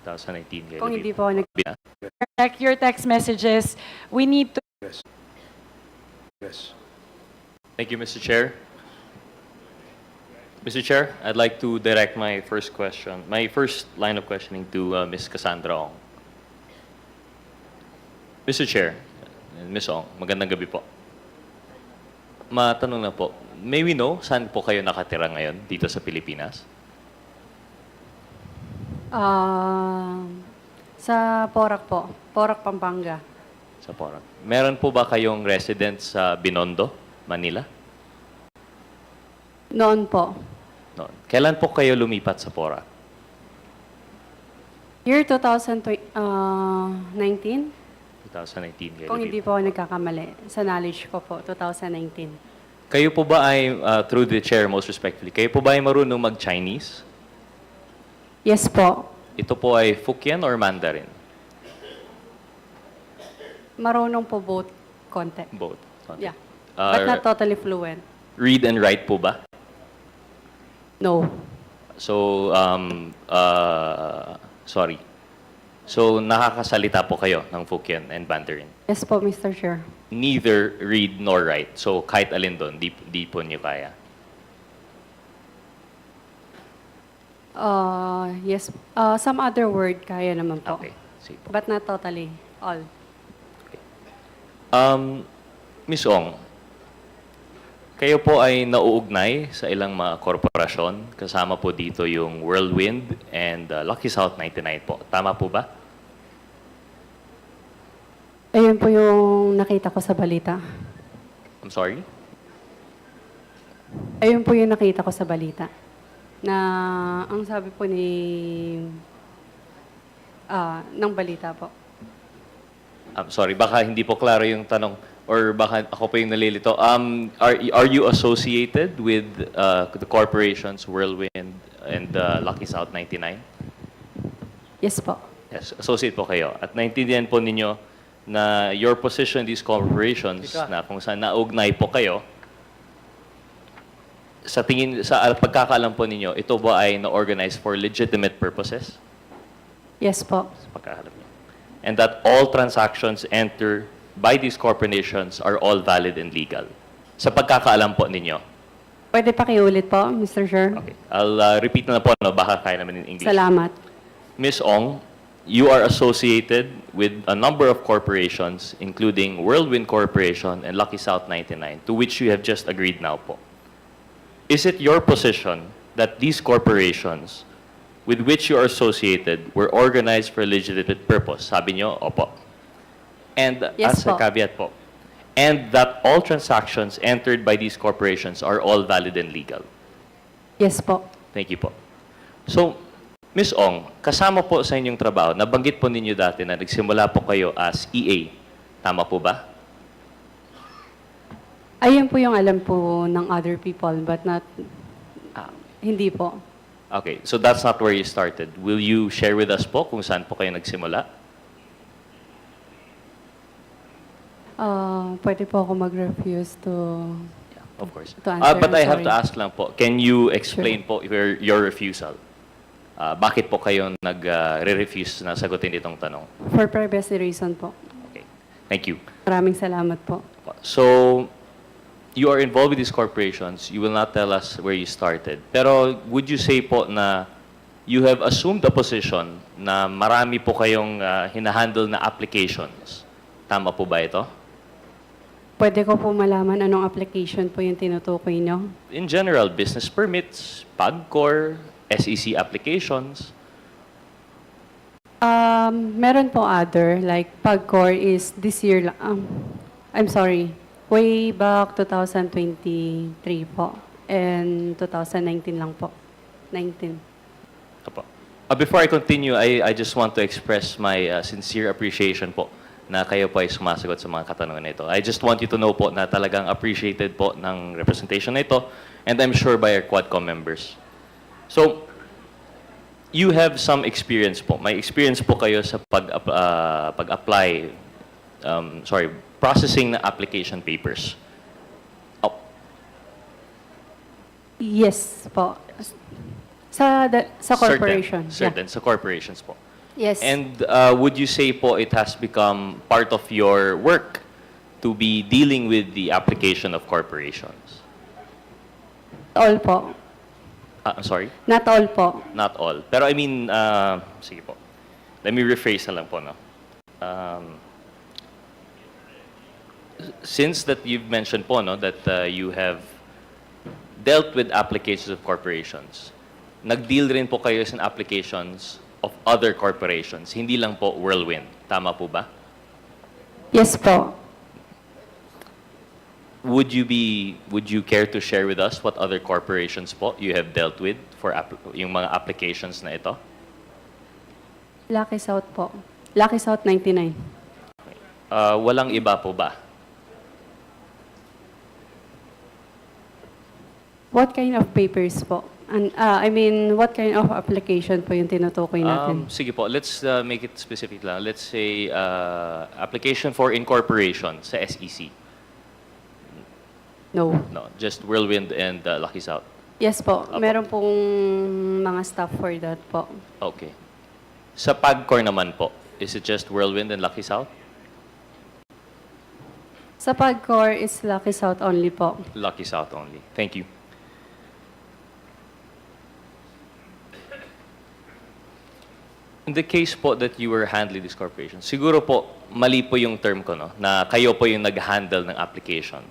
2019 kayo Kung hindi lumipat. po nag... Check your text messages. We need to... Yes. Yes. Thank you, Mr. Chair. Mr. Chair, I'd like to direct my first line of questioning to Ms. Cassandra Ong. Mr. Chair, Ms. Ong, magandang gabi po. Matanong na po, may we know saan po kayo nakatira ngayon dito sa Pilipinas? Sa Porac po. Porac, Pampanga. Sa Porac. Meron po ba kayong resident sa Binondo, Manila? Noon po. No. Kailan po kayo lumipat sa Porac? Year 2019? 2019 kayo Kung hindi lumipat. po ako nagkakamali. Sa knowledge ko po, 2019. Kayo po ba ay, through the chair most respectfully, kayo po ba ay marunong mag-Chinese? Yes po. Ito po ay Fukien or Mandarin? Marunong po both konti. Both. Okay. Yeah. But Uh, not totally fluent. Read and write po ba? No. So, sorry. So, nakakasalita po kayo ng Fukien and Mandarin? Yes po, Mr. Chair. Neither read nor write. So, kahit alin doon, di po niyo kaya. Yes. Some other word kaya naman po. Okay. Sige po. But not totally. All. Ms. Ong, kayo po ay nauugnay sa ilang mga korporasyon. Kasama po dito yung Whirlwind and Lucky South 99 po. Tama po ba? Ayun po yung nakita ko sa balita. I'm sorry? Ayun po yung nakita ko sa balita. Na ang sabi po ng balita po. I'm sorry, baka hindi po klaro yung tanong or baka ako po yung nalilito. Are you associated with the corporations Whirlwind and Lucky South 99? Yes po. Yes, associate po kayo. At naintindihan po ninyo na your position in these corporations na kung saan naugnay po kayo, sa pagkakaalam po ninyo, ito ba ay na-organize for legitimate purposes? Yes po. Sa pagkakaalam niyo. And that all transactions entered by these corporations are all valid and legal. Sa pagkakaalam po ninyo. Pwede pa kiulit po, Mr. Chair? Okay. I'll repeat na po, no? Baka kaya naman in English. Salamat. Ms. Ong, you are associated with a number of corporations, including Whirlwind Corporation and Lucky South 99, to which you have just agreed now po. Is it your position that these corporations with which you are associated were organized for a legitimate purpose? Sabi nyo, opo. And Yes as a po. caveat po, and that all transactions entered by these corporations are all valid and legal. Yes po. Thank you po. So, Ms. Ong, kasama po sa inyong trabaho, nabanggit po ninyo dati na nagsimula po kayo as EA. Tama po ba? Ayun po yung alam po ng other people, but not, hindi po. Okay, so that's not where you started. Will you share with us po kung saan po kayo nagsimula? Pwede po ako mag-refuse to... Of course. To answer, But I have sorry. to ask lang po, can you explain po your refusal? Bakit po kayo nag-refuse na sagutin itong tanong? For privacy reason po. Okay, thank you. Maraming salamat po. So, you are involved with these corporations. You will not tell us where you started. Pero would you say po na you have assumed a position na marami po kayong hinahandle na applications? Tama po ba ito? Pwede ko po malaman anong application po yung tinutukoy nyo? In general, business permits, PAGCOR, SEC applications. Meron po other, like PAGCOR is this year lang. I'm sorry, way back 2023 po. And 2019 lang po. 19. Apo. Before I continue, I just want to express my sincere appreciation po na kayo po ay sumasagot sa mga katanungan na ito. I just want you to know po na talagang appreciated po ng representation na ito, and I'm sure by our Quadcom members. So, you have some experience po. May experience po kayo sa pag-apply, processing na application papers. Oh, Yes po. Sa corporation. Certain, sa corporations po. Yes. And would you say po it has become part of your work to be dealing with the application of corporations? All po. I'm sorry? Not all po. Not all. Pero I mean, sige po. Let me rephrase na lang po, no? Since that you've mentioned po, no, that you have dealt with applications of corporations, nag-deal rin po kayo sa applications of other corporations, hindi lang po Whirlwind. Tama po ba? Yes po. Would you care to share with us what other corporations po you have dealt with for yung mga applications na ito? Lucky South po. Lucky South 99. Walang iba po ba? What kind of papers po? And, I mean, what kind of application po yung tinutukoy natin? Sige po, let's make it specific lang. Let's say application for incorporation sa SEC. No. No, just Whirlwind and Lucky South. Yes po. Apo. Meron pong mga staff for that po. Okay. Sa PAGCOR naman po, is it just Whirlwind and Lucky South? Sa PAGCOR is Lucky South only po. Lucky South only. Thank you. In the case po that you were handling this corporation, siguro po, mali po yung term ko, no? Na kayo po yung nag-handle ng application.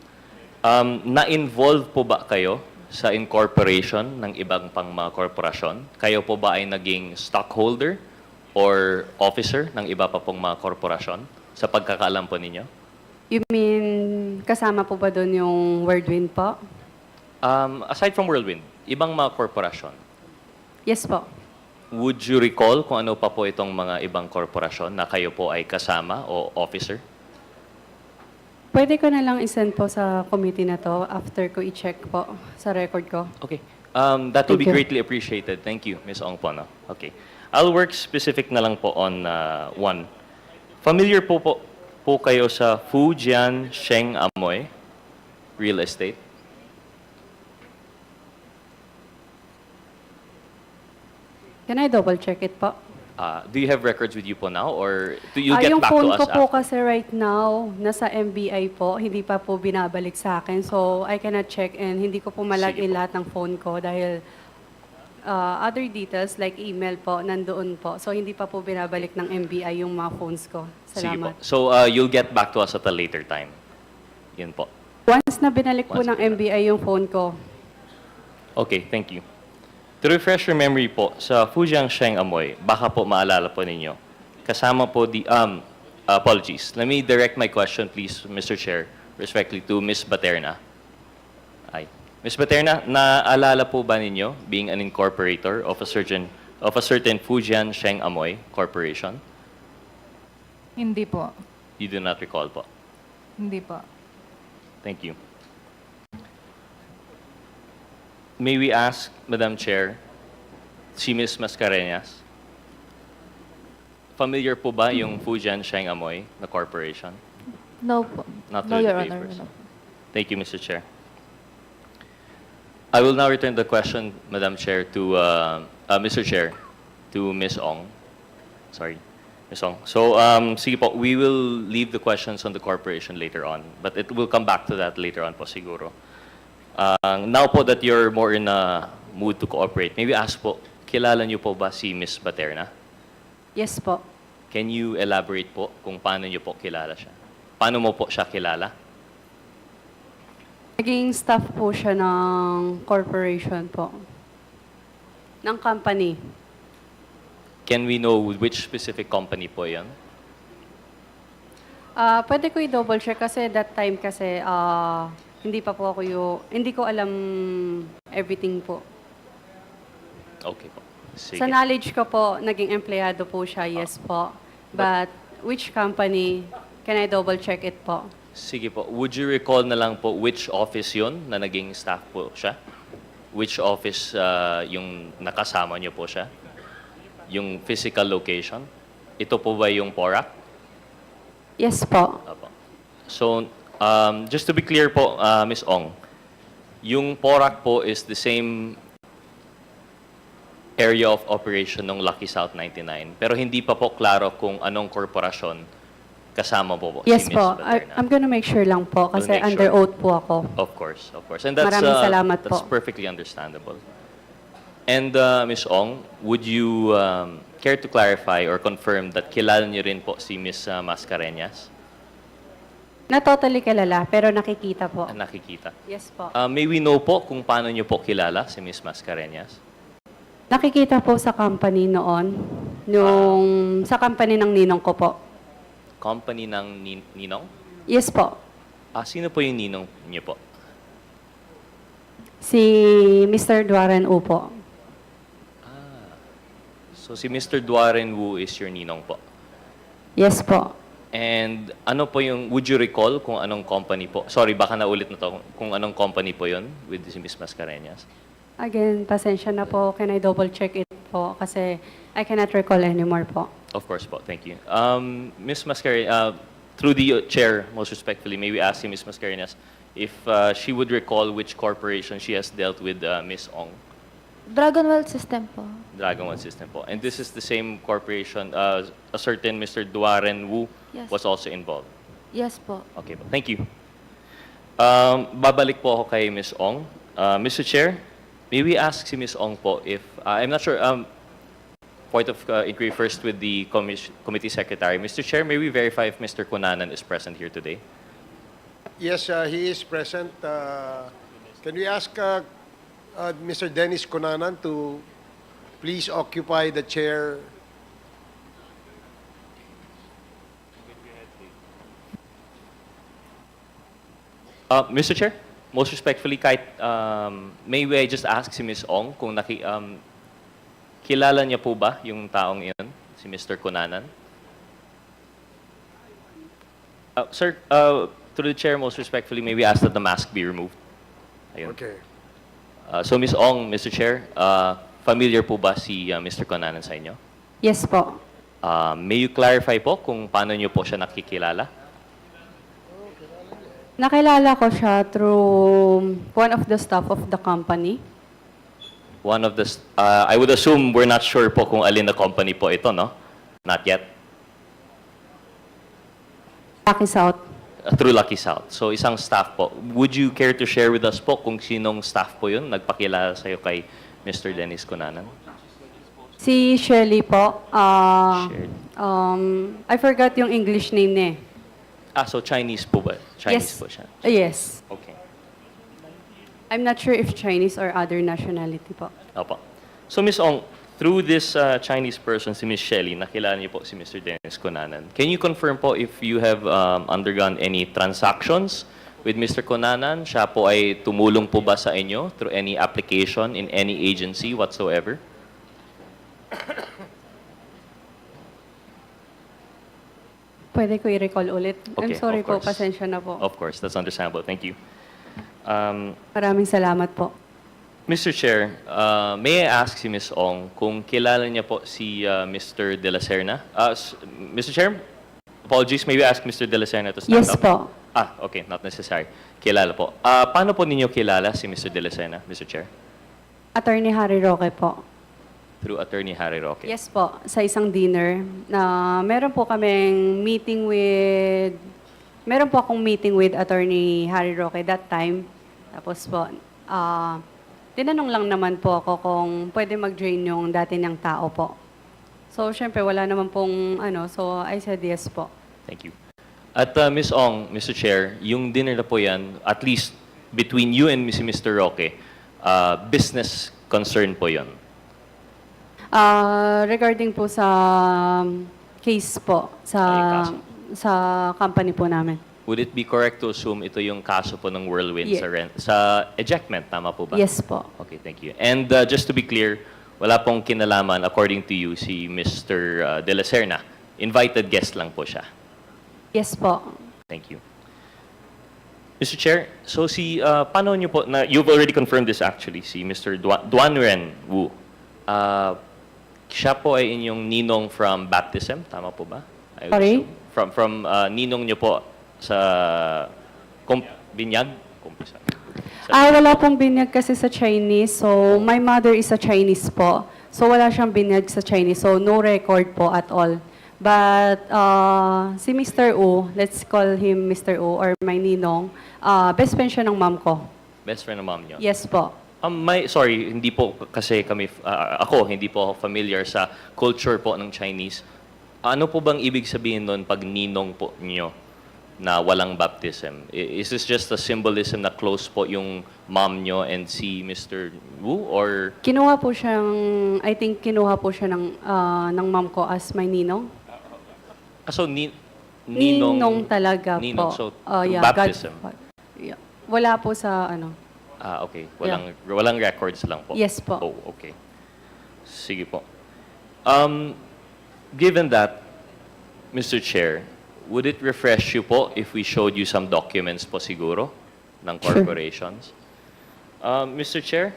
Na-involve po ba kayo sa incorporation ng ibang pang mga korporasyon? Kayo po ba ay naging stockholder or officer ng iba pa pong mga korporasyon sa pagkakaalam po ninyo? You mean, kasama po ba doon yung Whirlwind po? Aside from Whirlwind, ibang mga korporasyon, Yes po. would you recall kung ano pa po itong mga ibang korporasyon na kayo po ay kasama o officer? Pwede ko na lang isend po sa committee na to after ko i-check po sa record ko. Okay. That will be Thank you. greatly appreciated. Thank you, Ms. Ong po. No? Okay. I'll work specific na lang po on one. Familiar po kayo sa Fujian Sheng Amoy Real Estate? Can I double check it po? Do you have records with you po now or do you get Yung back phone to us ko po after? kasi right now, nasa MBI po, hindi pa po binabalik sa akin. So, I cannot check and hindi ko po Sige malagin po. lahat ng phone ko dahil other details like email po, nandoon po. So, hindi pa po binabalik ng MBI yung mga phones ko. Sige po. Salamat. So you'll get back to us at a later time. Yun po. Once na binalik po Once ng MBI yung phone ko, Okay, thank you. To refresh your memory po, sa Fujian Sheng Amoy, baka po maalala po ninyo, kasama po apologies. Let me direct my question, please, Mr. Chair, respectfully to Ms. Baterna. Ay. Ms. Baterna, naalala po ba ninyo being an incorporator of a certain Fujian Sheng Amoy Corporation? Hindi po. You do not recall po. Hindi po. Thank you. May we ask, Madam Chair, si Ms. Mascareñas, familiar po ba yung Fujian Sheng Amoy na corporation? No po. Not No, through the Your Honor. papers. No. Thank you, Mr. Chair. I will now return the question, Madam Chair, to Mr. Chair, to Ms. Ong. Sorry, Ms. Ong. So, sige po, we will leave the questions on the corporation later on, but it will come back to that later on po siguro. Now po that you're more in a mood to cooperate, maybe ask po, kilala niyo po ba si Ms. Baterna? yes po. Can you elaborate po kung paano niyo po kilala siya? Paano mo po siya kilala? Naging staff po siya ng corporation po. Ng company. Can we know which specific company po yan? Pwede ko i-double check kasi that time kasi hindi pa po ako hindi ko alam everything po. Okay po. Sige. Sa knowledge ko po, naging empleyado po siya, yes po. But which company, can I double check it po? Sige po. Would you recall na lang po which office yun na naging staff po siya? Which office yung nakasama niyo po siya? Yung physical location? Ito po ba yung PORAC? Yes po. Apo. So, just to be clear po, Ms. Ong, yung PORAC po is the same area of operation ng Lucky South 99. Pero hindi pa po klaro kung anong korporasyon kasama po Yes si Ms. po. Baterna. I'm gonna make sure lang po kasi make under sure. oath po ako. Of course, of course. And that's, Maraming salamat that's po. perfectly understandable. And Ms. Ong, would you care to clarify or confirm that kilala niyo rin po si Ms. Mascareñas? Na totally kilala, pero nakikita po. Na nakikita. Yes po. May we know po kung paano niyo po kilala si Ms. Mascareñas? Nakikita po sa company noon, sa company ng ninong ko po. Company ng ninong? Yes po. Sino po yung ninong niyo po? Si Mr. Duaren U po. So si Mr. Duaren Wu is your ninong po. Yes po. And ano po yung, would you recall kung anong company po? Sorry, baka naulit na to. Kung anong company po yun with si Ms. Mascareñas? Again, pasensya na po. Can I double check it po? Kasi I cannot recall anymore po. Of course po, thank you. Ms. Mascareñas, through the chair, most respectfully, may we ask you, Ms. Mascareñas, if she would recall which corporation she has dealt with Ms. Ong, Dragon World System po. Dragon One System po. And this is the same corporation, a certain Mr. Duaren Wu Yes. was also involved. Yes po. Okay po, thank you. Babalik po ako kay Ms. Ong. Mr. Chair, may we ask si Ms. Ong po if, I'm not sure, point of inquiry first with the committee secretary. Mr. Chair, may we verify if Mr. Kunanan is present here today? Yes, he is present. Can we ask Mr. Dennis Cunanan to please occupy the chair? Mr. Chair, most respectfully, kahit, may I just ask si Ms. Ong kung kilala niya po ba yung taong iyon, si Mr. Kunanan? Sir, through the chair, most respectfully, may we ask that the mask be removed? Ayun. Okay. So Ms. Ong, Mr. Chair, familiar po ba si Mr. Kunanan sa inyo? Yes po. May you clarify po kung paano niyo po siya nakikilala? Nakilala ko siya through one of the staff of the company. One of the, I would assume we're not sure po kung alin na company po ito, no? Not yet. Lucky South. Through Lucky South. So isang staff po. Would you care to share with us po kung sinong staff po yun nagpakilala sa'yo kay Mr. Dennis Cunanan? Si Shirley po. Shared. I forgot yung English name niya. So Chinese po ba? Chinese Yes. po siya. Yes. Okay. I'm not sure if Chinese or other nationality po. Opo. So Ms. Ong, through this Chinese person, si Ms. Shelley, nakilala niyo po si Mr. Dennis Cunanan. Can you confirm po if you have undergone any transactions with Mr. Cunanan? Siya po ay tumulong po ba sa inyo through any application in any agency whatsoever? Pwede ko i-recall ulit. I'm Okay, sorry of po, course. pasensya na po. Of course, that's understandable. Thank you. Maraming salamat po. Mr. Chair, may I ask si Ms. Ong kung kilala niya po si Mr. De La Serna? Mr. Chair, apologies, may we ask Mr. De La Serna to stand Yes up? po. Okay, not necessary. Kilala po. Paano po ninyo kilala si Mr. De La Serna, Mr. Chair? Attorney Harry Roque po. Through Attorney Harry Roque. Yes po, sa isang dinner na meron po akong meeting with Attorney Harry Roque that time. Tapos po, tinanong lang naman po ako kung pwede mag-drain yung dati niyang tao po. So, syempre, wala naman pong so I said yes po. Thank you. At Ms. Ong, Mr. Chair, yung dinner na po yan, at least between you and si Mr. Roque, business concern po yon. Regarding po sa case po, Ay, sa company po namin. Would it be correct to assume ito yung kaso po ng Whirlwind Yeah. sa ejectment? Tama po ba? Yes po. Okay, thank you. And just to be clear, wala pong kinalaman, according to you, si Mr. De La Serna. Invited guest lang po siya. Yes po. Thank you. Mr. Chair, so paano niyo po, you've already confirmed this actually, si Mr. Duanren Wu. Siya po ay inyong ninong from baptism, tama po ba? I would Sorry? assume. From ninong niyo po sa binyag? Wala pong binyag kasi sa Chinese. So, my mother is a Chinese po. So wala siyang binyag sa Chinese. So no record po at all. But si Mr. U, let's call him Mr. U or my ninong, best friend siya ng mom ko. Best friend ng mom niyo? Yes po. Sorry, hindi po kasi kami, ako, hindi po ako familiar sa culture po ng Chinese. Ano po bang ibig sabihin nun pag ninong po niyo na walang baptism? Is this just a symbolism na close po yung mom niyo and si Mr. Wu? Or Kinuha po siyang, I think kinuha po siya ng mom ko as my ninong. so Ninong talaga ninong, po. so Yeah, baptism. Yeah. Wala po sa ano. Okay. Walang records lang po. Yes po. Oh, okay. Sige po. Given that, Mr. Chair, would it refresh you po if we showed you some documents po siguro ng Sure. corporations? Mr. Chair,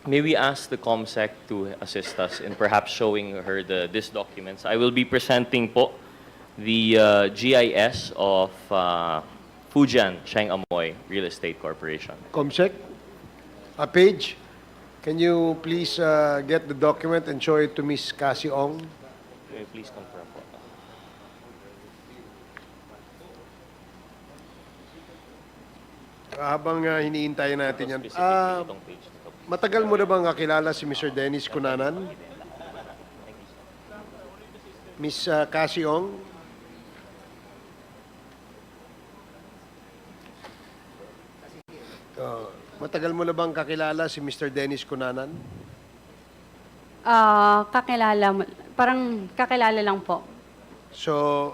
may we ask the COMSEC to assist us in perhaps showing her these documents? I will be presenting po the GIS of Fujian Cheng Amoy Real Estate Corporation. Comsec, a page. Can you please get the document and show it to Miss Cassie Ong? May please confirm po. Habang hinihintayin natin yan. Specifically itong page na to. Matagal mo na bang kakilala si Mr. Dennis Cunanan? Miss Cassie Ong? Matagal mo na bang kakilala si Mr. Dennis Cunanan? Kakilala, parang kakilala lang po. So,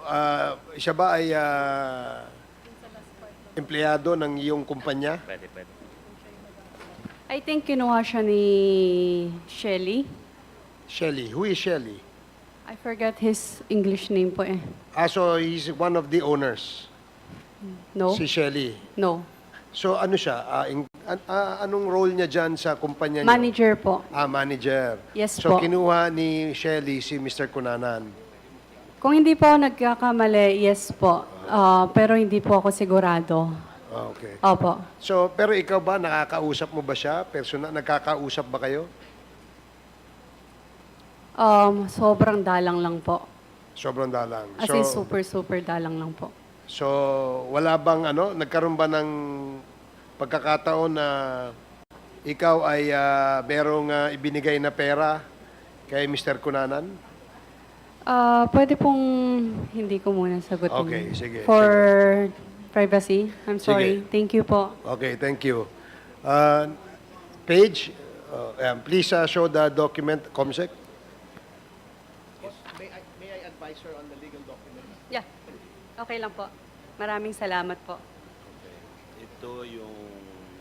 siya ba ay empleyado ng iyong kumpanya? Pwede. I think kinuha siya ni Shelly. Shelly. Who is Shelly? I forgot his English name po eh. So he's one of the owners. No? Si Shelly. No. So ano siya? Anong role niya dyan sa kumpanya niyo? Manager po. Manager. Yes So po. kinuha ni Shelly si Mr. Cunanan. Kung hindi po ako nagkakamali, yes po. Pero hindi po ako sigurado. Okay. Opo. So, pero ikaw ba, nakakausap mo ba siya? Personal, nagkakausap ba kayo? Sobrang dalang lang po. Sobrang dalang. As in super dalang lang po. So, wala bang nagkaroon ba ng pagkakataon na ikaw ay merong ibinigay na pera kay Mr. Cunanan? Pwede pong hindi ko muna sagutin. Okay, sige, For privacy, I'm sorry. Sige. Thank you po. Okay, thank you. Page, please show the document, COMSEC. Yeah. Okay lang po. Maraming salamat po. Ito yung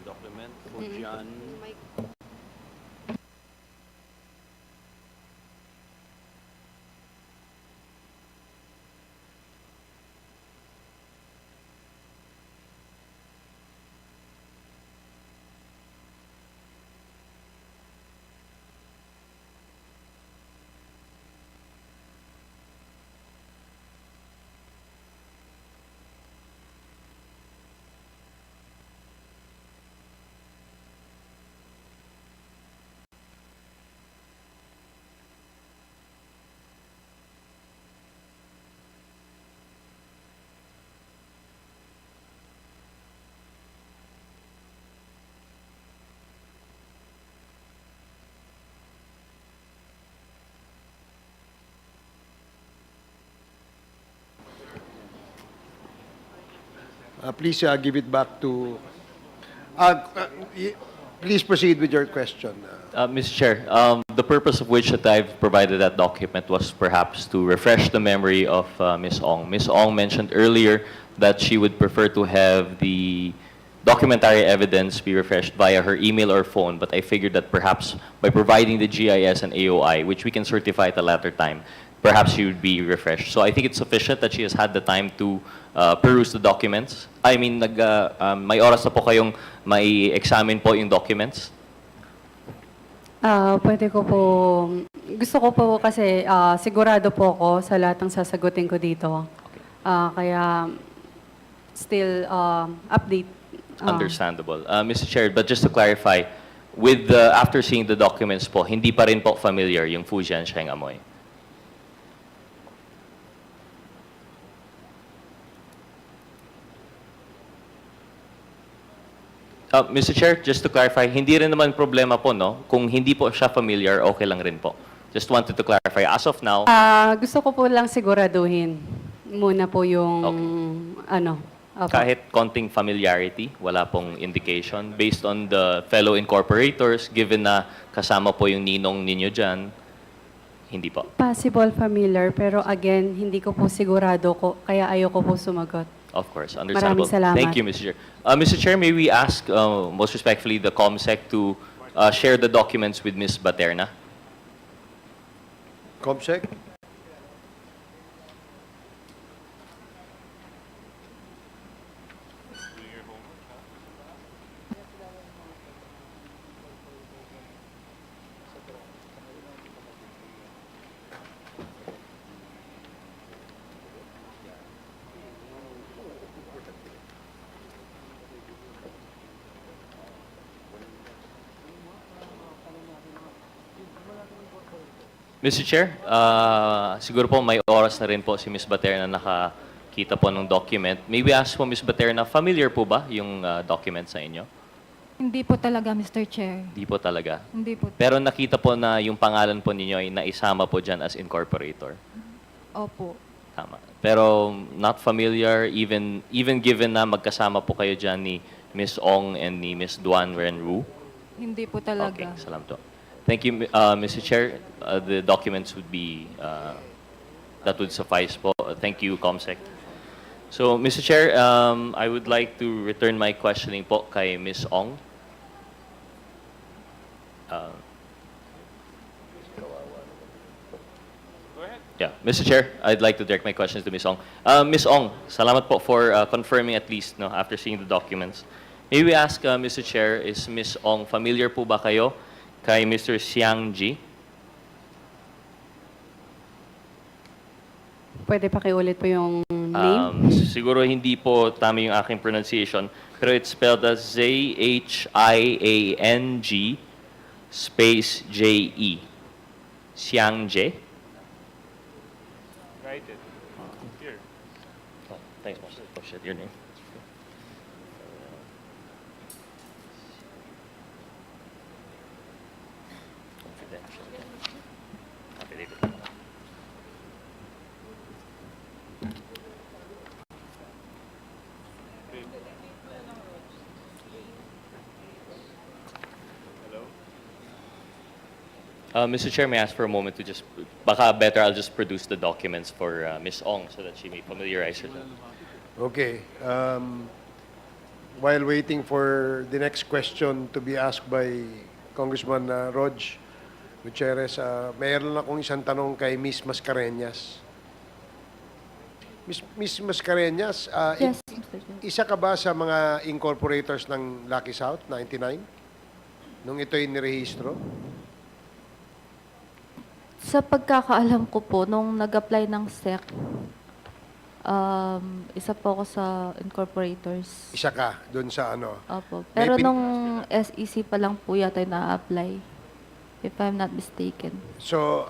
document, Fujian. Please give it back to... please proceed with your question. Mr. Chair, the purpose of which that I've provided that document was perhaps to refresh the memory of Ms. Ong. Ms. Ong mentioned earlier that she would prefer to have the documentary evidence be refreshed via her email or phone, but I figured that perhaps by providing the GIS and AOI, which we can certify at a later time, perhaps she would be refreshed. So I think it's sufficient that she has had the time to peruse the documents. I mean, may oras na po kayong may examine po yung documents. Pwede ko po, gusto ko po kasi sigurado po ako sa lahat ng sasagutin ko dito. Kaya still update. Understandable. Mr. Chair, but just to clarify, with after seeing the documents po, hindi pa rin po familiar yung Fujian Sheng Amoy. Mr. Chair, just to clarify, hindi rin naman problema po, no? Kung hindi po siya familiar, okay lang rin po. Just wanted to clarify. As of now, Gusto ko po lang siguraduhin muna po yung, ano, opo. kahit konting familiarity, wala pong indication. Based on the fellow incorporators, given na kasama po yung ninong ninyo dyan, hindi po. Possible familiar, pero again, hindi ko po sigurado ko, kaya ayoko po sumagot. Of course, understandable. Maraming salamat. Thank you, Mr. Chair. Mr. Chair, may we ask, most respectfully, the COMSEC to share the documents with Ms. Baterna? Comsec? Mr. Chair, siguro po may oras na rin po si Ms. Baterna nakakita po ng document. May we ask po, Ms. Baterna, familiar po ba yung document sa inyo? Hindi po talaga, Mr. Chair. Hindi po talaga. Hindi po. Pero nakita po na yung pangalan po ninyo ay naisama po dyan as incorporator. Opo. Tama. Pero not familiar, even given na magkasama po kayo dyan ni Ms. Ong and ni Ms. Duan Renru? Hindi po Okay, talaga. salamat po. Thank you, Mr. Chair. The documents would be, that would suffice po. Thank you, COMSEC. So, Mr. Chair, I would like to return my questioning po kay Ms. Ong. Yeah, Mr. Chair, I'd like to direct my questions to Ms. Ong. Ms. Ong, salamat po for confirming at least, no, after seeing the documents. May we ask, Mr. Chair, is Ms. Ong familiar po ba kayo kay Mr. Xiang Ji? Pwede pakiulit po yung name? Siguro hindi po tama yung aking pronunciation, pero it's spelled as Z-H-I-A-N-G space J-E. Xiang Ji? Write it. Here. Oh, thanks, boss. Oh, shit, your name. Confidential. Affidavit. Mr. Chair, may I ask for a moment to just, baka better I'll just produce the documents for Ms. Ong so that she may familiarize herself. Okay. While waiting for the next question to be asked by Congressman Rog Gutierrez, mayroon akong isang tanong kay Miss Mascareñas. Miss Mascareñas, Yes, Mr. Chair. isa ka ba sa mga incorporators ng Lucky South 99? Nung ito'y nirehistro? Sa pagkakaalam ko po, nung nag-apply ng SEC, isa po ako sa incorporators. Isa ka doon sa ano? Opo. May Pero pin- nung SEC pa lang po yata yung na-apply. If I'm not mistaken. So,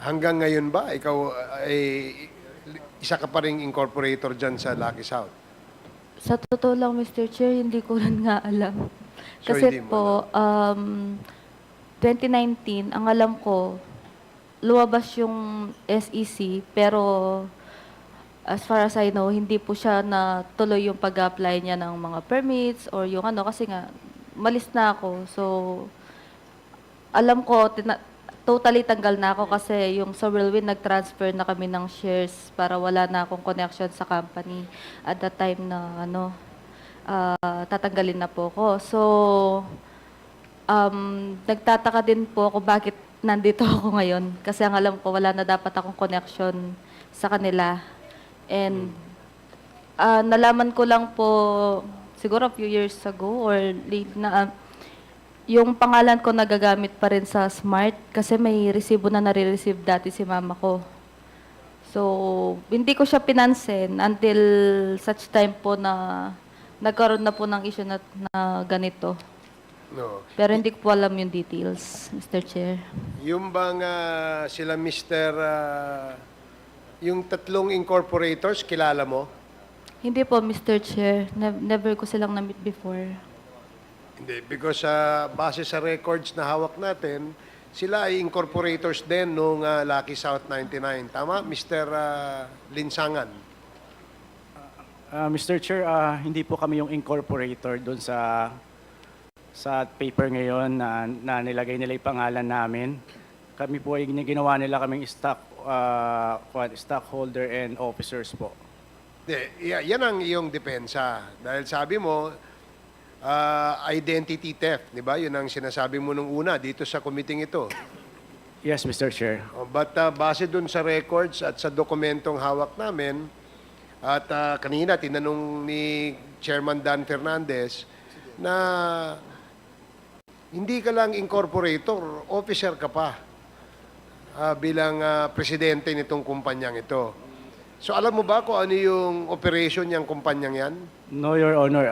hanggang ngayon ba, ikaw ay isa ka pa ring incorporator dyan sa Lucky South? Sa totoo lang, Mr. Chair, hindi ko rin nga alam. So, Kasi hindi mo po, 2019, ang alam ko, lumabas yung SEC, pero as far as I know, hindi po siya na tuloy yung pag-apply niya ng mga permits or yung ano, kasi nga, malis na ako. So, alam ko, totally tanggal na ako kasi yung sa Whirlwind, nag-transfer na kami ng shares para wala na akong connection sa company at that time na ano, tatanggalin na po ako. So, nagtataka din po ako bakit nandito ako ngayon. Kasi ang alam ko, wala na dapat akong connection sa kanila. And nalaman ko lang po, siguro a few years ago or late na, yung pangalan ko nagagamit pa rin sa Smart kasi may resibo na nare-receive dati si mama ko. So, hindi ko siya pinansin until such time po na nagkaroon na po ng issue na ganito. No. Pero hindi ko po alam yung details, Mr. Chair. Yung bang sila Mr. Yung tatlong incorporators, kilala mo? Hindi po, Mr. Chair. Never ko silang na-meet before. Hindi, because base sa records na hawak natin, sila ay incorporators din nung Lucky South 99. Tama, Mr. Linsangan? Mr. Chair, hindi po kami yung incorporator doon sa paper ngayon na nilagay nila yung pangalan namin. Kami po ay ginawa nila kaming stockholder and officers po. Hindi, yan ang iyong depensa. Dahil sabi mo, identity theft, di ba? Yun ang sinasabi mo nung una dito sa committee ito. Yes, Mr. Chair. But base dun sa records at sa dokumentong hawak namin, at kanina tinanong ni Chairman Dan Fernandez na hindi ka lang incorporator, officer ka pa bilang presidente nitong kumpanyang ito. So alam mo ba kung ano yung operation niyang kumpanyang yan? No, Your Honor.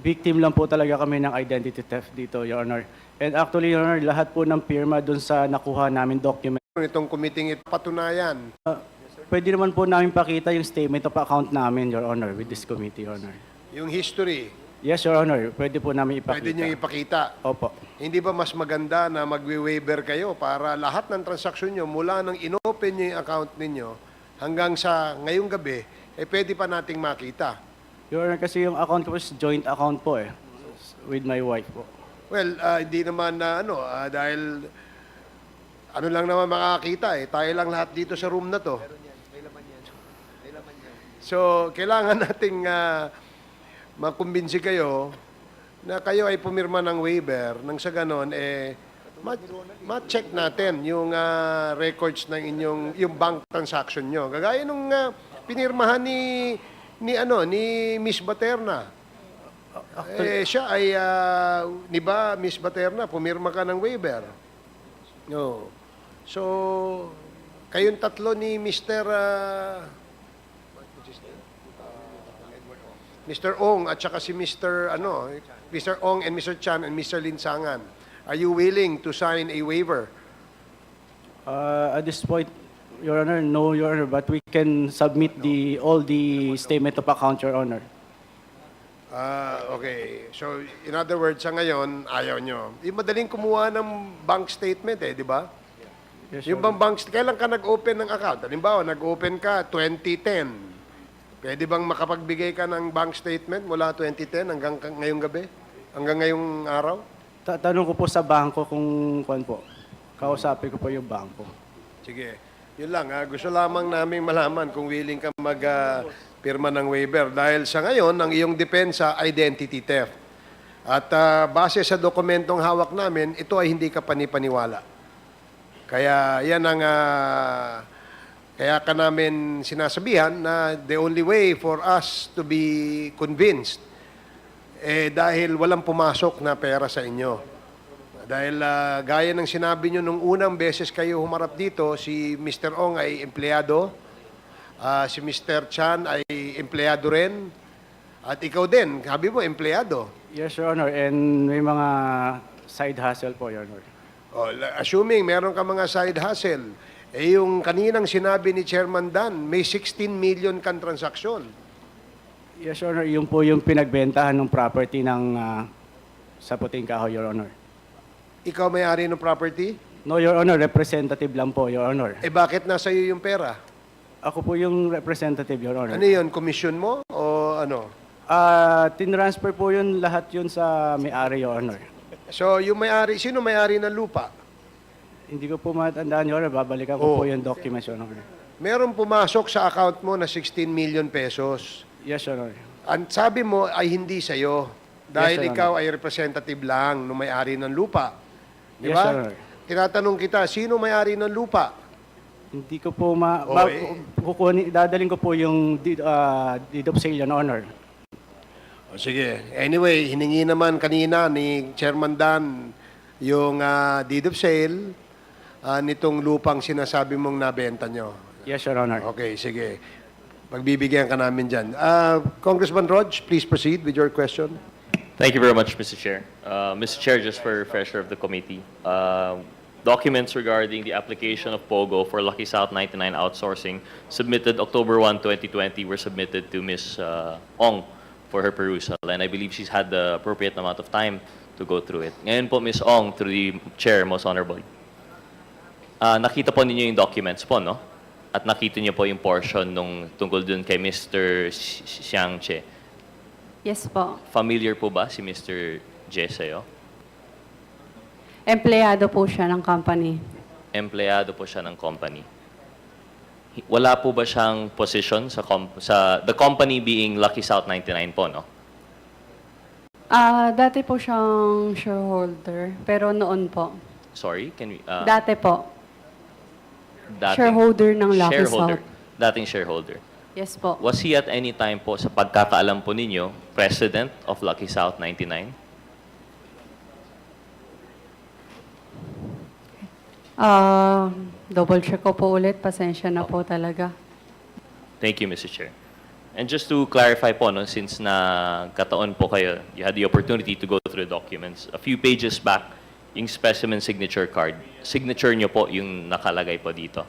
Victim lang po talaga kami ng identity theft dito, Your Honor. And actually, Your Honor, lahat po ng pirma doon sa nakuha namin document. Itong committee ito patunayan. Pwede naman po namin pakita yung statement of account namin, Your Honor, with this committee, Your Honor. Yung history, Yes, Your Honor. Pwede po namin ipakita. pwede niyong ipakita. Opo. Hindi ba mas maganda na magwi-waiver kayo para lahat ng transaksyon nyo mula nang inopen nyo yung account ninyo hanggang sa ngayong gabi, pwede pa nating makita. Your Honor, kasi yung account ko is joint account po with my wife po. Well, hindi naman na dahil ano lang naman makakita tayo lang lahat dito sa room na to. So, kailangan nating makumbinsi kayo na kayo ay pumirma ng waiver nang sa ganon, ma-check natin yung records ng yung bank transaction nyo. Gagaya nung pinirmahan ni Miss Baterna. Siya ay, di ba, Miss Baterna, pumirma ka ng waiver. No. So, kayong tatlo ni Mr. Ong at saka si Mr. Ong and Mr. Chan and Mr. Linsangan. Are you willing to sign a waiver? At this point, Your Honor, no, Your Honor, but we can submit all the statement of account, Your Honor. Okay. So, in other words, sa ngayon, ayaw nyo. Madaling kumuha ng bank statement di ba? Yes, Yung Your bang kailan ka nag-open ng account? Halimbawa, nag-open ka 2010. Pwede bang makapagbigay ka ng bank statement mula 2010 hanggang ngayong gabi? Hanggang ngayong araw? Tanong ko po sa bangko kung kuan po. Kausapin ko po yung bangko. Sige. Yun lang. Gusto lamang naming malaman kung willing ka mag-pirma ng waiver. Dahil sa ngayon, ang iyong depensa, identity theft. At base sa dokumentong hawak namin, ito ay hindi ka panipaniwala. Kaya yan ang... Kaya ka namin sinasabihan na the only way for us to be convinced dahil walang pumasok na pera sa inyo. Dahil gaya ng sinabi nyo nung unang beses kayo humarap dito, si Mr. Ong ay empleyado, si Mr. Chan ay empleyado rin, at ikaw din, sabi mo, empleyado. Yes, Your Honor, and may mga side hustle po, Your Honor. Assuming meron ka mga side hustle, yung kaninang sinabi ni Chairman Dan, may 16 million kan transaksyon. Yes, Your Honor, yung po yung pinagbentahan ng property ng sa Puting Kahoy, Your Honor. Ikaw may-ari ng property? No, Your Honor, representative lang po, Your Honor. Bakit nasa iyo yung pera? Ako po yung representative, Your Honor. Ano yun? Commission mo? O ano? Tinransfer po yun, lahat yun sa may-ari, Your Honor. So, yung may-ari, sino may-ari ng lupa? Hindi ko po matandaan, Your Honor. Babalikan ko po yung documents, Your Honor. Meron pumasok sa account mo na 16 million pesos. Yes, Your Honor. Ang sabi mo ay hindi sa'yo. Dahil Yes, Your ikaw ay representative lang ng may-ari ng lupa. Di Yes, ba? Your Honor. Tinatanong kita, sino may-ari ng lupa? Hindi ko po dadaling ko po yung deed of sale, Your Honor. O sige. Anyway, hiningi naman kanina ni Chairman Dan yung deed of sale nitong lupang sinasabi mong nabenta nyo. Yes, Your Honor. Okay, sige. Pagbibigyan ka namin dyan. Congressman Rog, please proceed with your question. Thank you very much, Mr. Chair. Mr. Chair, just for refresher of the committee, documents regarding the application of POGO for Lucky South 99 outsourcing submitted October 1, 2020 were submitted to Ms. Ong for her perusal, and I believe she's had the appropriate amount of time to go through it. Ngayon po, Ms. Ong, through the Chair, most honorable, nakita po ninyo yung documents po, no? At nakita niyo po yung portion nung tungkol dun kay Mr. Xiang Che. Yes po. Familiar po ba si Mr. Je sa'yo? Empleyado po siya ng company. Empleyado po siya ng company. Wala po ba siyang position sa the company being Lucky South 99 po, no? Dati po siyang shareholder, pero noon po. Sorry, can we... Dati po. dating Shareholder ng Lucky shareholder. South. Dating shareholder. Yes po. Was he at any time po, sa pagkakaalam po ninyo, president of Lucky South 99? Double check ko po ulit. Pasensya na po talaga. Thank you, Mr. Chair. And just to clarify po, no, since kataon po kayo, you had the opportunity to go through the documents. A few pages back, yung specimen signature card. Signature nyo po yung nakalagay po dito.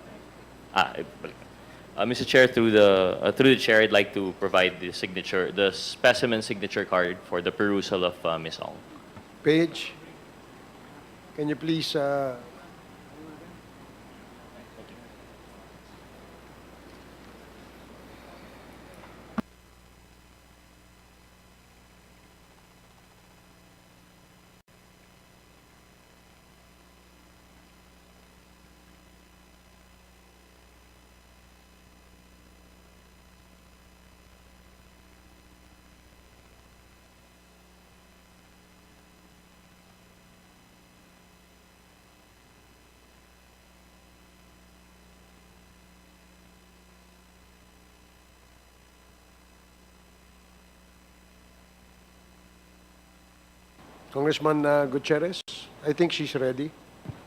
Mr. Chair, through the chair, I'd like to provide the specimen signature card for the perusal of Ms. Ong. Page, can you please... Congressman Gutierrez, I think she's ready.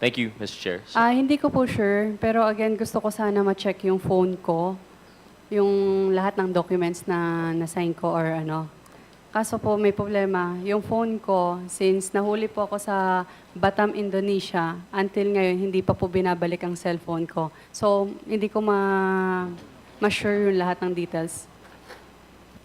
Thank you, Mr. Chair. Hindi ko po sure, pero again, gusto ko sana ma-check yung phone ko, yung lahat ng documents na na-sign ko or ano. Kaso po may problema, yung phone ko, since nahuli po ako sa Batam, Indonesia, until ngayon, hindi pa po binabalik ang cellphone ko. So, hindi ko ma-sure yung lahat ng details.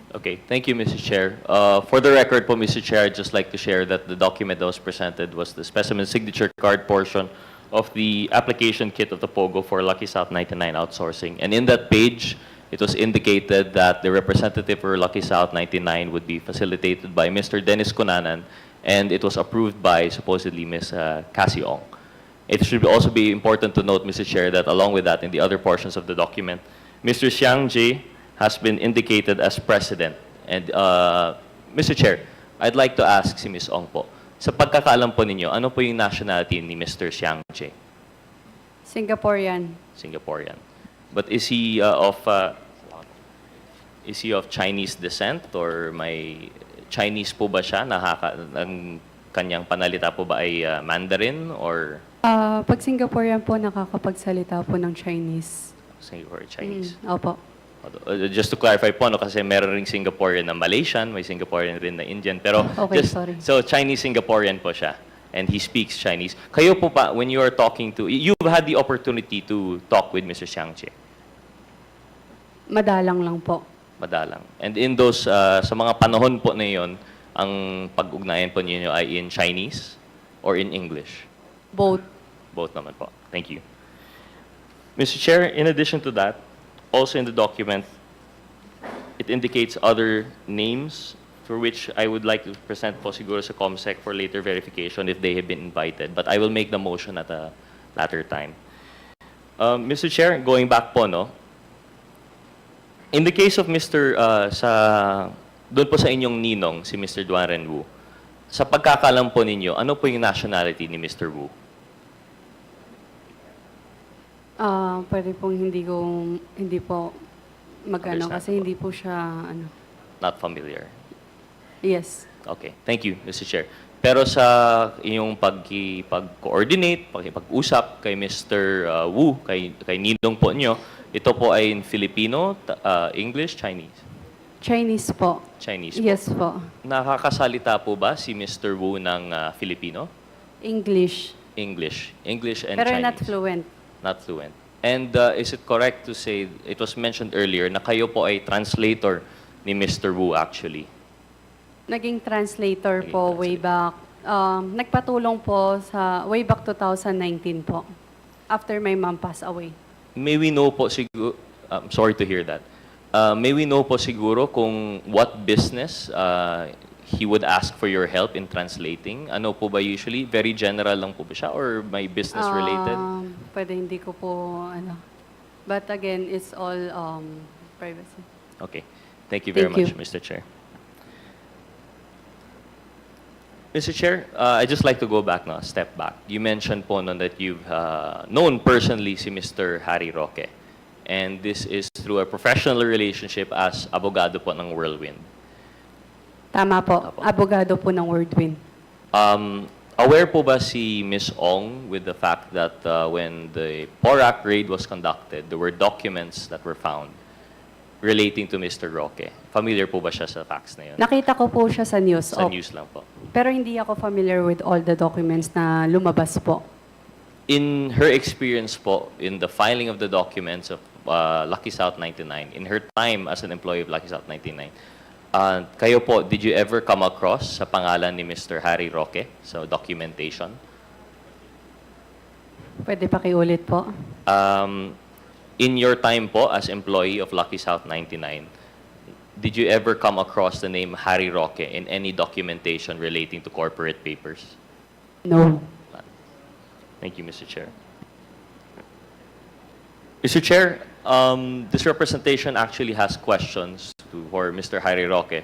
Okay, thank you, Mr. Chair. For the record po, Mr. Chair, I'd just like to share that the document that was presented was the specimen signature card portion of the application kit of the POGO for Lucky South 99 outsourcing. And in that page, it was indicated that the representative for Lucky South 99 would be facilitated by Mr. Dennis Cunanan, and it was approved by supposedly Ms. Cassie Ong. It should also be important to note, Mr. Chair, that along with that, in the other portions of the document, Mr. Xiang Ji has been indicated as president. And Mr. Chair, I'd like to ask si Ms. Ong po, sa pagkakaalam po ninyo, ano po yung nationality ni Mr. Xiang Ji? Singaporean. Singaporean. But is he of Chinese descent or may Chinese po ba siya? Ang kanyang panalita po ba ay Mandarin or Pag Singaporean po, nakakapagsalita po ng Chinese. Singapore Chinese? Opo. Just to clarify po, no, kasi meron ring Singaporean na Malaysian, may Singaporean rin na Indian, pero Okay, sorry. so Chinese-Singaporean po siya, and he speaks Chinese. Kayo po pa, when you are talking to, you've had the opportunity to talk with Mr. Xiang Che. Madalang lang po. Madalang. And in those, sa mga panahon po na yun, ang pag-ugnayan po ninyo ay in Chinese or in English? Both. Both naman po. Thank you. Mr. Chair, in addition to that, also in the document, it indicates other names for which I would like to present po siguro sa COMSEC for later verification if they have been invited. But I will make the motion at a later time. Mr. Chair, going back po, no? In the case of Mr. Doon po sa inyong ninong, si Mr. Duan Ren Wu, sa pagkakalam po ninyo, ano po yung nationality ni Mr. Wu? Pwede pong hindi po magano Understand kasi po. hindi po siya ano. Not familiar. Yes. Okay. Thank you, Mr. Chair. Pero sa inyong pag-coordinate, pag-usap kay Mr. Wu, kay ninong po nyo, ito po ay in Filipino, English, Chinese? Chinese po. Chinese po. Yes po. Nakakasalita po ba si Mr. Wu ng Filipino? English. English. English and Pero Chinese. not fluent. Not fluent. And is it correct to say, it was mentioned earlier, na kayo po ay translator ni Mr. Wu actually? Naging translator Naging po way back. Nagpatulong po sa way back 2019 po. After my mom passed away. May we know po siguro, sorry to hear that. May we know po siguro kung what business he would ask for your help in translating? Ano po ba usually? Very general lang po ba siya or may business related? Pwede hindi ko po, ano. But again, it's all privacy. Okay. Thank you very Thank much, you. Mr. Chair. Mr. Chair, I'd just like to go back now, a step back. You mentioned po no, that you've known personally si Mr. Harry Roque. And this is through a professional relationship as abogado po ng Whirlwind. Tama po. Apo. Abogado po ng Wordwin. Aware po ba si Ms. Ong with the fact that when the PORAC raid was conducted, there were documents that were found relating to Mr. Roque? Familiar po ba siya sa facts na yun? Nakita ko po siya sa news. Sa Opo. news lang po. Pero hindi ako familiar with all the documents na lumabas po. In her experience po, in the filing of the documents of Lucky South 99, in her time as an employee of Lucky South 99, kayo po, did you ever come across sa pangalan ni Mr. Harry Roque sa documentation? Pwede pakiulit po. In your time po as employee of Lucky South 99, did you ever come across the name Harry Roque in any documentation relating to corporate papers? No. Thank you, Mr. Chair. Mr. Chair, this representation actually has questions for Mr. Harry Roque.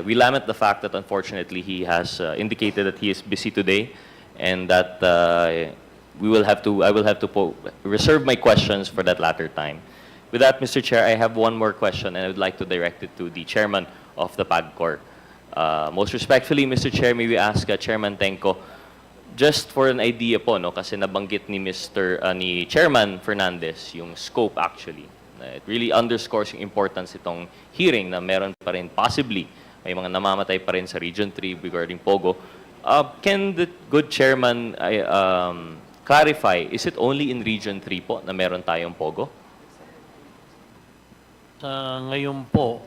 We lament the fact that unfortunately he has indicated that he is busy today and that I will have to reserve my questions for that latter time. With that, Mr. Chair, I have one more question and I would like to direct it to the chairman of the PAGCOR. Most respectfully, Mr. Chair, may we ask Chairman Tenko, just for an idea po, no, kasi nabanggit ni ni Chairman Fernandez yung scope actually. It really underscores yung importance itong hearing na meron pa rin possibly may mga namamatay pa rin sa Region 3 regarding Pogo. Can the good chairman clarify, is it only in Region 3 po na meron tayong Pogo? Sa ngayon po,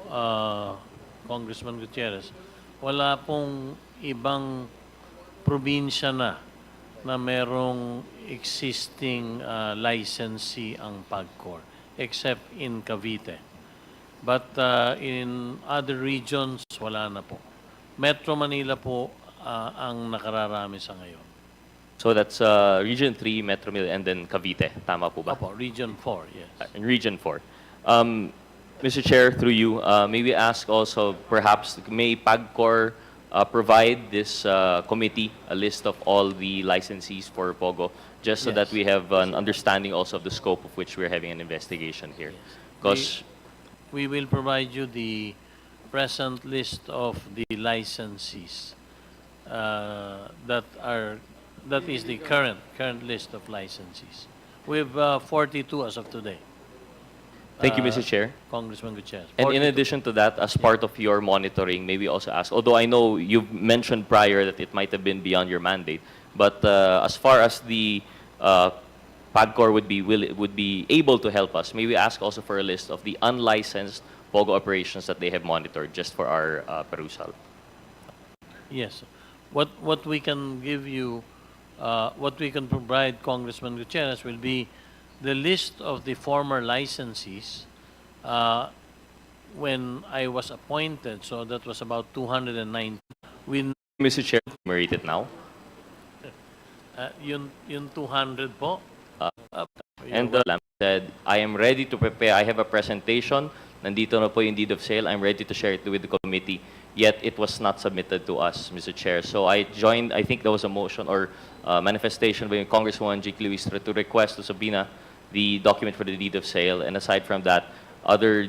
Congressman Gutierrez, wala pong ibang probinsya na merong existing licensee ang PAGCOR except in Cavite. But in other regions, wala na po. Metro Manila po ang nakararami sa ngayon. So that's Region 3, Metro Manila, and then Cavite. Tama po ba? Opo, Region 4, yes. In Region 4. Mr. Chair, through you, may we ask also, perhaps, may PAGCOR provide this committee a list of all the licensees for Pogo, just so that Yes. we have an understanding also of the scope of which we're having an investigation here? Because We will provide you the present list of the licensees that is the current list of licensees. We have 42 as of today. thank you, Mr. Chair. Congressman Gutierrez. And in 42. addition to that, as part of your monitoring, maybe also ask, although I know you've mentioned prior that it might have been beyond your mandate, but as far as the PAGCOR would be able to help us, may we ask also for a list of the unlicensed Pogo operations that they have monitored, just for our perusal? Yes. What we can give you, what we can provide Congressman Gutierrez will be the list of the former licensees when I was appointed, so that was about 209. We Mr. Chair, enumerate it now. yun 200 po. And the lamp said, I am ready to prepare. I have a presentation. Nandito na po yung deed of sale. I'm ready to share it with the committee. Yet it was not submitted to us, Mr. Chair. So I joined, I think there was a motion or manifestation by Congresswoman Jake Luistra to request to Sabina the document for the deed of sale. And aside from that, other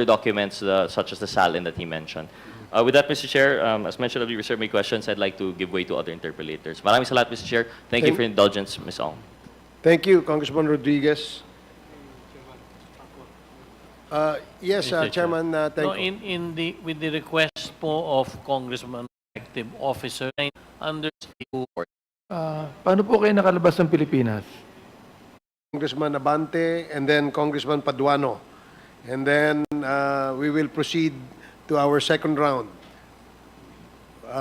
documents such as the SALIN that he mentioned. With that, Mr. Chair, as mentioned, I'll reserve my questions. I'd like to give way to other interpellators. Maraming salamat, Mr. Chair. Thank you for your indulgence, Ms. Ong. Thank you, Congressman Rodriguez. Yes, Mr. Chair. Chairman, thank No, you. with the request po of Congressman Elective Officer under Paano po kayo nakalabas ng Pilipinas? Congressman Abante and then Congressman Paduano. And then we will proceed to our second round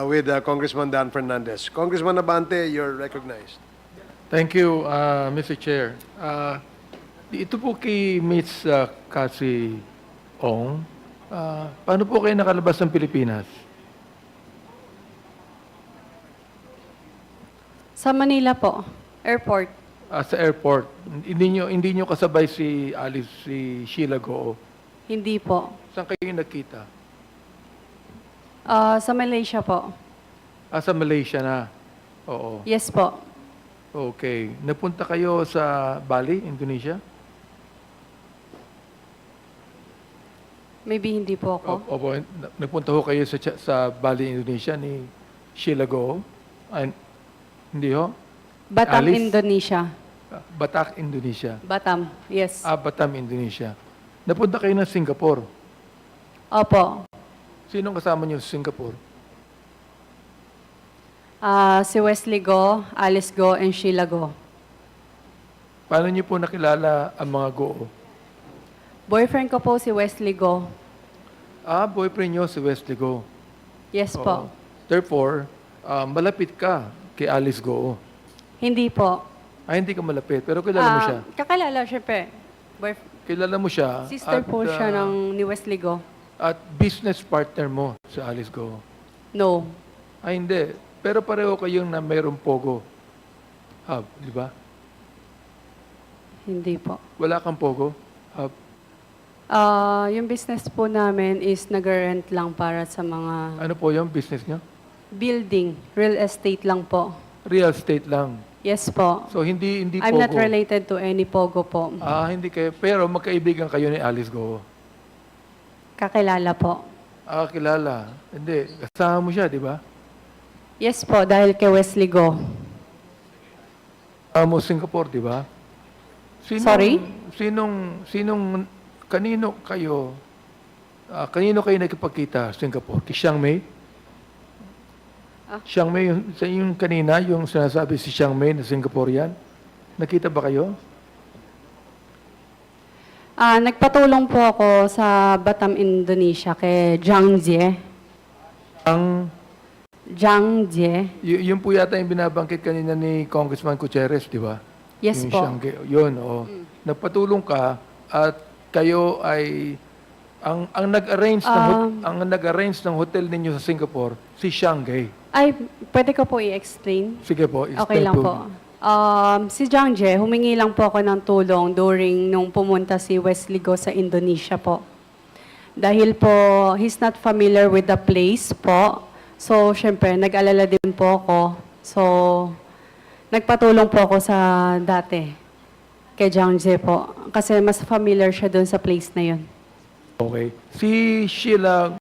with Congressman Dan Fernandez. Congressman Abante, you're recognized. Thank you, Mr. Chair. Ito po kay Ms. Cassie Ong. Paano po kayo nakalabas ng Pilipinas? Sa Manila po, airport. Sa airport. Hindi nyo kasabay si Alice, si Sheila Goo. Hindi po. Saan kayo nakita? Sa Malaysia po. Sa Malaysia na. Oo. Yes po. Okay. Napunta kayo sa Bali, Indonesia? Maybe hindi po ako. Opo. Napunta ho kayo sa Bali, Indonesia ni Sheila Goo? Hindi ho? Batam, Alice? Indonesia. Batak, Indonesia. Batam, yes. Batam, Indonesia. Napunta kayo ng Singapore. Opo. Sinong kasama niyo sa Singapore? Si Wesley Go, Alice Go, and Sheila Go. Paano niyo po nakilala ang mga Goo? Boyfriend ko po si Wesley Go. Boyfriend niyo si Wesley Go. Yes Oo. po. Therefore, malapit ka kay Alice Goo. Hindi po. Hindi ka malapit, pero kilala mo siya. Kakilala, syempre. Kilala mo siya. Sister po siya ah, ni Wesley Go. At business partner mo sa Alice Goo. No. Hindi. Pero pareho kayong na mayroong Pogo Hub, di ba? Hindi po. Wala kang Pogo Hub. Yung business po namin is nag-rent lang para sa mga Ano po yung business niyo? building, real estate lang po. Real estate lang. Yes po. So hindi I'm Pogo. not related to any Pogo po. Hindi kayo. Pero magkaibigan kayo ni Alice Goo. Kakilala po. Kilala. Hindi. Kasama mo siya, di ba? Yes po, dahil kay Wesley Go. Mo Singapore, di ba? Sorry? Kanino kayo nagkipagkita sa Singapore? Kay Chiang Mai? Chiang Mai, yung kanina, yung sinasabi si Chiang Mai na Singaporean, nakita ba kayo? Nagpatulong po ako sa Batam, Indonesia kay Zhang Jie. Zhang Jie. Yun po yata yung binabangkit kanina ni Congressman Gutierrez, di ba? Yes Yung po. Shanghai. Yun, oo. Nagpatulong ka at kayo ay ang nag-arrange ng hotel ninyo sa Singapore si Shanghai. Ay, pwede ko po i-explain? Sige po, Okay lang po. Si Zhang Jie, humingi lang po ako ng tulong during nung pumunta si Wesley Go sa Indonesia po. Dahil po, he's not familiar with the place po. So, syempre, nag-alala din po ako. So, nagpatulong po ako sa dati kay Zhang Jie po. Kasi mas familiar siya doon sa place na yun. Okay. Si Sheila